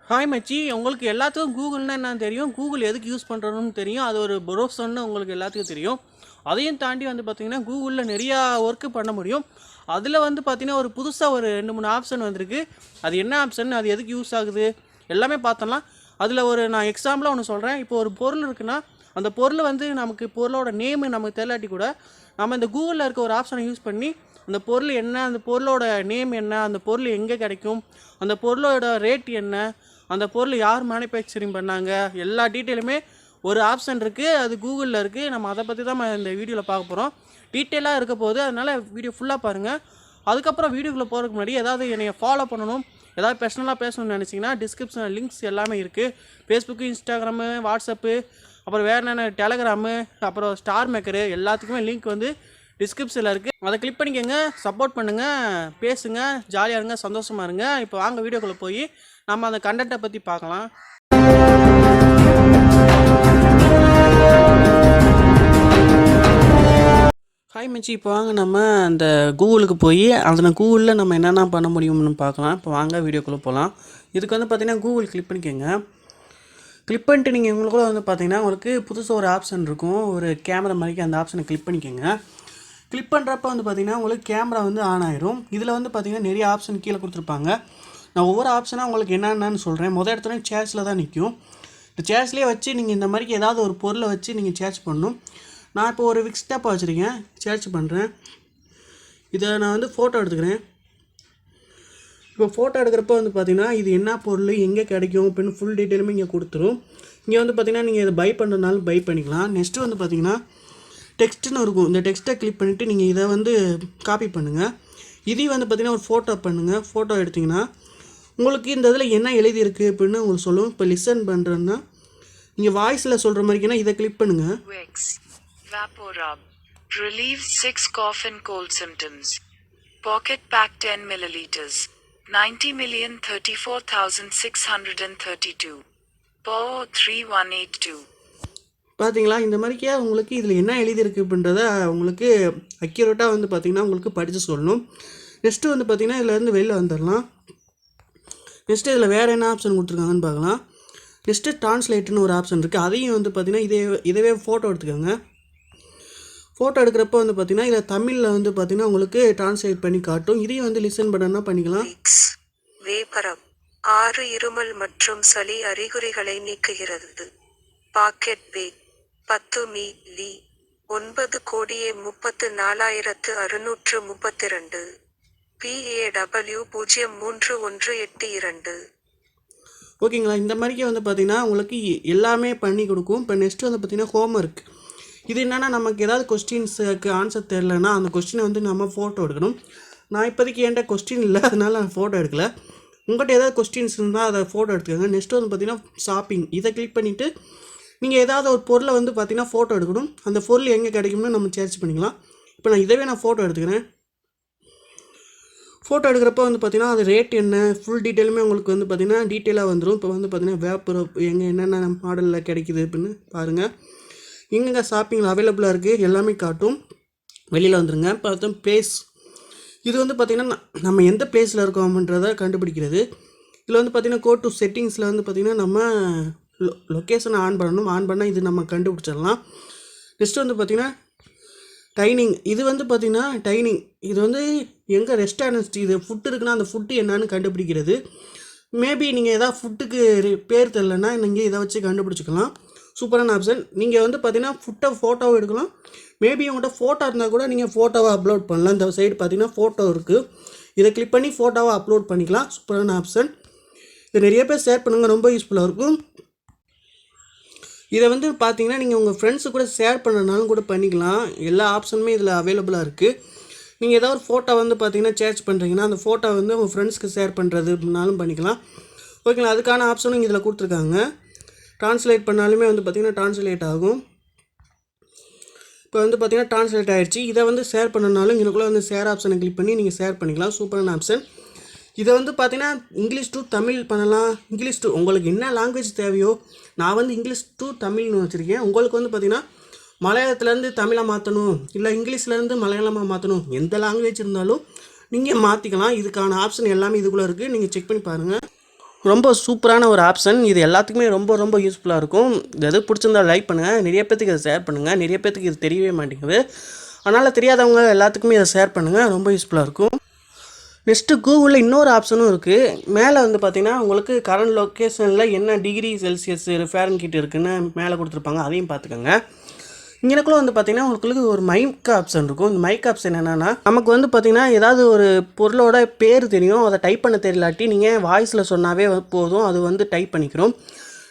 Hi மச்சி, உங்களுக்கு எல்லாத்துக்கும் கூகுள்னா என்னன்னு தெரியும். கூகுள் எதுக்கு யூஸ் பண்ணுறோன்னு தெரியும். அது ஒரு ப்ரௌசர்னு உங்களுக்கு எல்லாத்துக்கும் தெரியும். அதையும் தாண்டி வந்து பார்த்திங்கன்னா கூகுளில் நிறையா ஒர்க்கு பண்ண முடியும். அதில் வந்து பார்த்திங்கன்னா ஒரு புதுசாக ஒரு 2-3 ஆப்ஷன் வந்திருக்கு. அது என்ன ஆப்ஷன், அது எதுக்கு யூஸ் ஆகுது எல்லாமே பார்த்தலாம். அதில் நான் எக்ஸாம்பிளாக ஒன்று சொல்கிறேன். இப்போ ஒரு பொருள் இருக்குன்னா அந்த பொருள் வந்து நமக்கு பொருளோட நேமு நமக்கு தெரியலாட்டி கூட நம்ம இந்த கூகுளில் இருக்க ஒரு ஆப்ஷனை யூஸ் பண்ணி அந்த பொருள் என்ன, அந்த பொருளோட நேம் என்ன, அந்த பொருள் எங்கே கிடைக்கும், அந்த பொருளோட ரேட் என்ன, அந்த பொருள் யார் மேனுஃபேக்சரிங் பண்ணாங்க, எல்லா டீட்டெயிலுமே ஒரு ஆப்ஷன் இருக்குது. அது கூகுளில் இருக்குது. நம்ம அதை பற்றி தான் இந்த வீடியோவில் பார்க்க போகிறோம். டீட்டெயிலாக இருக்க போது, அதனால் வீடியோ ஃபுல்லாக பாருங்கள். அதுக்கப்புறம் வீடியோக்குள்ளே போகிறதுக்கு முன்னாடி ஏதாவது என்னை ஃபாலோ பண்ணணும், ஏதாவது பர்சனலாக பேசணும்னு நினச்சிங்கன்னா டிஸ்கிரிப்ஷனில் லிங்க்ஸ் எல்லாமே இருக்குது. ஃபேஸ்புக்கு, இன்ஸ்டாகிராமு, வாட்ஸ்அப்பு, அப்புறம் வேறு என்னென்ன டெலகிராமு, அப்புறம் StarMaker எல்லாத்துக்குமே லிங்க் வந்து டிஸ்கிரிப்ஷனில் இருக்குது. அதை கிளிக் பண்ணிக்கோங்க, சப்போர்ட் பண்ணுங்கள், பேசுங்க, ஜாலியாக இருங்க, சந்தோஷமாக இருங்க. இப்போ வாங்க வீடியோக்குள்ளே போய் நம்ம அந்த கண்டென்ட்டை பற்றி பார்க்கலாம். ஹாய் மச்சி, இப்போ வாங்க நம்ம அந்த கூகுளுக்கு போய் அதில் கூகுளில் நம்ம என்னென்ன பண்ண முடியும்னு பார்க்கலாம். இப்போ வாங்க வீடியோக்குள்ளே போகலாம். இதுக்கு வந்து பார்த்திங்கன்னா கூகுள் கிளிக் பண்ணிக்கோங்க. கிளிக் பண்ணிட்டு நீங்கள் உங்களுக்குள்ள வந்து பார்த்திங்கன்னா உங்களுக்கு புதுசாக ஒரு ஆப்ஷன் இருக்கும், ஒரு கேமரா மாதிரி. அந்த ஆப்ஷனை கிளிக் பண்ணிக்கோங்க. கிளிக் பண்ணுறப்ப வந்து பார்த்திங்கன்னா உங்களுக்கு கேமரா வந்து ஆன் ஆயிரும். இதில் வந்து பார்த்திங்கன்னா நிறைய ஆப்ஷன் கீழே கொடுத்துருப்பாங்க. நான் ஒவ்வொரு ஆப்ஷனாக உங்களுக்கு என்னென்னு சொல்கிறேன். முதல் இடத்துல சேர்ச்சில் தான் நிற்கும். இந்த சேர்ச்லேயே வச்சு நீங்கள் இந்த மாதிரி ஏதாவது ஒரு பொருளை வச்சு நீங்கள் சேர்ச் பண்ணணும். நான் இப்போ ஒரு விக்ஸ் டேப்பை வச்சுருக்கேன், சேர்ச் பண்ணுறேன். இதை நான் வந்து ஃபோட்டோ எடுத்துக்கிறேன். இப்போ ஃபோட்டோ எடுக்கிறப்ப வந்து பார்த்திங்கன்னா இது என்ன பொருள், எங்கே கிடைக்கும் அப்படின்னு ஃபுல் டீட்டெயிலுமே இங்கே கொடுத்துரும். இங்கே வந்து பார்த்திங்கன்னா நீங்கள் இதை பை பண்ணுறதுனாலும் பை பண்ணிக்கலாம். நெக்ஸ்ட்டு வந்து பார்த்திங்கன்னா டெக்ஸ்ட்டுன்னு இருக்கும். இந்த டெக்ஸ்ட்டை கிளிக் பண்ணிவிட்டு நீங்கள் இதை வந்து காப்பி பண்ணுங்கள். இதையும் வந்து பார்த்திங்கன்னா ஒரு ஃபோட்டோ பண்ணுங்கள். ஃபோட்டோ எடுத்திங்கன்னா உங்களுக்கு இந்த இதில் என்ன எழுதியிருக்கு அப்படின்னு உங்களுக்கு சொல்லுவோம். இப்போ லிசன் பண்ணுறேன்னா நீங்கள் வாய்ஸில் சொல்கிற மாதிரினா இதை கிளிக் பண்ணுங்கள். Vaporub relieves 6 cough and cold symptoms. Pocket pack 10 milliliters. 90,034,632. PO 3182. பார்த்தீங்களா, இந்த மாதிரிக்கே உங்களுக்கு இதில் என்ன எழுதியிருக்கு அப்படின்றத உங்களுக்கு அக்யூரேட்டாக வந்து பார்த்திங்கன்னா உங்களுக்கு படித்து சொல்லணும். நெக்ஸ்ட்டு வந்து பார்த்திங்கன்னா இதிலேருந்து வெளியில் வந்துடலாம். நெக்ஸ்ட்டு இதில் வேறு என்ன ஆப்ஷன் கொடுத்துருக்காங்கன்னு பார்க்கலாம். நெக்ஸ்ட்டு ட்ரான்ஸ்லேட்டுன்னு ஒரு ஆப்ஷன் இருக்குது. அதையும் வந்து பார்த்திங்கன்னா இதவே ஃபோட்டோ எடுத்துக்கோங்க. ஃபோட்டோ எடுக்கிறப்ப வந்து பார்த்திங்கன்னா இதில் தமிழில் வந்து பார்த்திங்கன்னா உங்களுக்கு ட்ரான்ஸ்லேட் பண்ணி காட்டும். இதையும் வந்து லிசன் பண்ணனா பண்ணிக்கலாம். வேப்பரம் 6 இருமல் மற்றும் சளி அறிகுறிகளை நீக்குகிறது. Packet pack 10 milli 9,34,632. PAW 03182. ஓகேங்களா, இந்த மாதிரிக்கே வந்து பார்த்திங்கன்னா உங்களுக்கு எல்லாமே பண்ணி கொடுக்கும். இப்போ நெக்ஸ்ட்டு வந்து பார்த்திங்கன்னா ஹோம்ஒர்க். இது என்னென்னா நமக்கு ஏதாவது கொஸ்டின்ஸுக்கு ஆன்சர் தெரிலனா அந்த கொஸ்டினை வந்து நம்ம ஃபோட்டோ எடுக்கணும். நான் இப்போதைக்கு என்கிட்ட கொஸ்டின் இல்லை, அதனால் நான் ஃபோட்டோ எடுக்கலை. உங்கள்கிட்ட ஏதாவது கொஸ்டின்ஸ் இருந்தால் அதை ஃபோட்டோ எடுத்துக்கோங்க. நெக்ஸ்ட்டு வந்து பார்த்திங்கன்னா ஷாப்பிங். இதை கிளிக் பண்ணிவிட்டு நீங்கள் ஏதாவது ஒரு பொருளை வந்து பார்த்திங்கன்னா ஃபோட்டோ எடுக்கணும். அந்த பொருள் எங்கே கிடைக்கும்னு நம்ம சர்ச் பண்ணிக்கலாம். இப்போ நான் ஃபோட்டோ எடுத்துக்கிறேன். ஃபோட்டோ எடுக்கிறப்ப வந்து பார்த்திங்கன்னா அது ரேட் என்ன, ஃபுல் டீட்டெயிலுமே உங்களுக்கு வந்து பார்த்திங்கன்னா டீட்டெயிலாக வந்துடும். இப்போ வந்து பார்த்திங்கன்னா வேப்பரப் எங்கே என்னென்ன மாடலில் கிடைக்குது அப்படின்னு பாருங்கள். எங்கெங்கே ஷாப்பிங்கில் அவைலபிளாக இருக்குது எல்லாமே காட்டும். வெளியில் வந்துடுங்க. பார்த்தோம் பிளேஸ். இது வந்து பார்த்திங்கன்னா நம்ம எந்த பிளேஸில் இருக்கோம்ன்றதை கண்டுபிடிக்கிறது. இதில் வந்து பார்த்திங்கன்னா கோ டு செட்டிங்ஸில் வந்து பார்த்திங்கன்னா நம்ம லொக்கேஷனை ஆன் பண்ணணும். ஆன் பண்ணால் இது நம்ம கண்டுபிடிச்சிடலாம். நெக்ஸ்ட்டு வந்து பார்த்திங்கன்னா டைனிங். இது வந்து பார்த்திங்கன்னா டைனிங். இது வந்து எங்கே ரெஸ்டாரண்ட்ஸ் இது ஃபுட்டு இருக்குன்னா அந்த ஃபுட்டு என்னன்னு கண்டுபிடிக்கிறது. மேபி நீங்கள் எதாவது ஃபுட்டுக்கு பேர் தெரிலன்னா நீங்கள் இதை வச்சு கண்டுபிடிச்சிக்கலாம். சூப்பரான ஆப்ஷன். நீங்கள் வந்து பார்த்திங்கன்னா ஃபோட்டோவை எடுக்கலாம். மேபி உங்கள்கிட்ட ஃபோட்டோ இருந்தால் கூட நீங்கள் ஃபோட்டோவை அப்லோட் பண்ணலாம். இந்த சைடு பார்த்திங்கன்னா ஃபோட்டோ இருக்குது. இதை கிளிக் பண்ணி ஃபோட்டோவை அப்லோட் பண்ணிக்கலாம். சூப்பரான ஆப்ஷன். இது நிறைய பேர் ஷேர் பண்ணுங்கள், ரொம்ப யூஸ்ஃபுல்லாக இருக்கும். இதை வந்து பார்த்திங்கன்னா நீங்கள் உங்கள் ஃப்ரெண்ட்ஸு கூட ஷேர் பண்ணுறதுனாலும் கூட பண்ணிக்கலாம். எல்லா ஆப்ஷனுமே இதில் அவைலபிளாக இருக்குது. நீங்கள் ஏதாவது ஒரு ஃபோட்டோ வந்து பார்த்திங்கன்னா சேர்ச் பண்ணுறீங்கன்னா அந்த ஃபோட்டோ வந்து உங்கள் ஃப்ரெண்ட்ஸ்க்கு ஷேர் பண்ணுறதுனாலும் பண்ணிக்கலாம். ஓகேங்களா, அதுக்கான ஆப்ஷனும் இதில் கொடுத்துருக்காங்க. ட்ரான்ஸ்லேட் பண்ணாலுமே வந்து பார்த்திங்கன்னா ட்ரான்ஸ்லேட் ஆகும். இப்போ வந்து பார்த்திங்கன்னா ட்ரான்ஸ்லேட் ஆகிடுச்சு. இதை வந்து ஷேர் பண்ணனாலும் இதுக்குள்ளே வந்து ஷேர் ஆப்ஷனை கிளிக் பண்ணி நீங்கள் ஷேர் பண்ணிக்கலாம். சூப்பரான ஆப்ஷன். இதை வந்து பார்த்திங்கன்னா இங்கிலீஷ் டு தமிழ் பண்ணலாம். இங்கிலீஷ் டு உங்களுக்கு என்ன லாங்குவேஜ் தேவையோ, நான் வந்து இங்கிலீஷ் டு தமிழ்னு வச்சுருக்கேன். உங்களுக்கு வந்து பார்த்திங்கன்னா மலையாளத்துலேருந்து தமிழாக மாற்றணும், இல்லை இங்கிலீஷ்லேருந்து மலையாளமாக மாற்றணும், எந்த லாங்குவேஜ் இருந்தாலும் நீங்கள் மாற்றிக்கலாம். இதுக்கான ஆப்ஷன் எல்லாமே இதுக்குள்ளே இருக்குது. நீங்கள் செக் பண்ணி பாருங்கள். ரொம்ப சூப்பரான ஒரு ஆப்ஷன். இது எல்லாத்துக்குமே ரொம்ப ரொம்ப யூஸ்ஃபுல்லாக இருக்கும். இது எது பிடிச்சிருந்தா லைக் பண்ணுங்கள், நிறைய பேத்துக்கு இதை ஷேர் பண்ணுங்கள். நிறைய பேத்துக்கு இது தெரியவே மாட்டேங்குது. அதனால் தெரியாதவங்க எல்லாத்துக்குமே இதை ஷேர் பண்ணுங்கள், ரொம்ப யூஸ்ஃபுல்லாக இருக்கும். நெக்ஸ்ட்டு கூகுளில் இன்னொரு ஆப்ஷனும் இருக்குது. மேலே வந்து பார்த்திங்கன்னா உங்களுக்கு கரண்ட் லொக்கேஷனில் என்ன டிகிரி செல்சியஸ் ஃபேரன்ஹீட் இருக்குன்னு மேலே கொடுத்துருப்பாங்க, அதையும் பார்த்துக்கோங்க. இங்கனக்குள்ள வந்து பார்த்திங்கன்னா உங்களுக்கு ஒரு மைக் ஆப்ஷன் இருக்கும். இந்த மைக் ஆப்ஷன் என்னென்னா, நமக்கு வந்து பார்த்திங்கன்னா ஏதாவது ஒரு பொருளோட பேர் தெரியும், அதை டைப் பண்ண தெரியலாட்டி நீங்கள் வாய்ஸில் சொன்னாவே போதும், அது வந்து டைப் பண்ணிக்கிறோம்.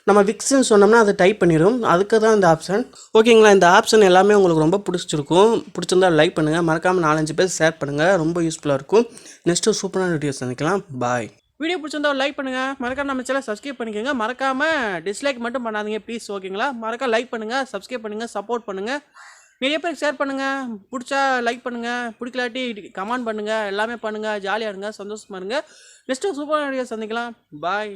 நம்ம விக்ஸ்ன்னு சொன்னோம்னா அது டைப் பண்ணிடும். அதுக்கு தான் இந்த ஆப்ஷன். ஓகேங்களா, இந்த ஆப்ஷன் எல்லாமே உங்களுக்கு ரொம்ப பிடிச்சிருக்கும். பிடிச்சிருந்தா லைக் பண்ணுங்கள், மறக்காமல் 4-5 பேர் ஷேர் பண்ணுங்கள், ரொம்ப யூஸ்ஃபுல்லாக இருக்கும். நெக்ஸ்ட்டு சூப்பரான வீடியோஸ் சந்திக்கலாம். பாய். வீடியோ பிடிச்சிருந்தா லைக் பண்ணுங்கள், மறக்காம நம்ம சேனலை சப்ஸ்கிரைப் பண்ணிக்கோங்க. மறக்காமல் டிஸ்லைக் மட்டும் பண்ணாதீங்க ப்ளீஸ். ஓகேங்களா, மறக்காம லைக் பண்ணுங்கள், சப்ஸ்கிரைப் பண்ணுங்கள், சப்போர்ட் பண்ணுங்கள், நிறைய பேருக்கு ஷேர் பண்ணுங்கள். பிடிச்சா லைக் பண்ணுங்கள், பிடிக்கலாட்டி கமெண்ட் பண்ணுங்கள், எல்லாமே பண்ணுங்கள். ஜாலியாக இருங்க, சந்தோஷமாக இருங்க. நெக்ஸ்ட்டு சூப்பரான வீடியோ சந்திக்கலாம். பாய்.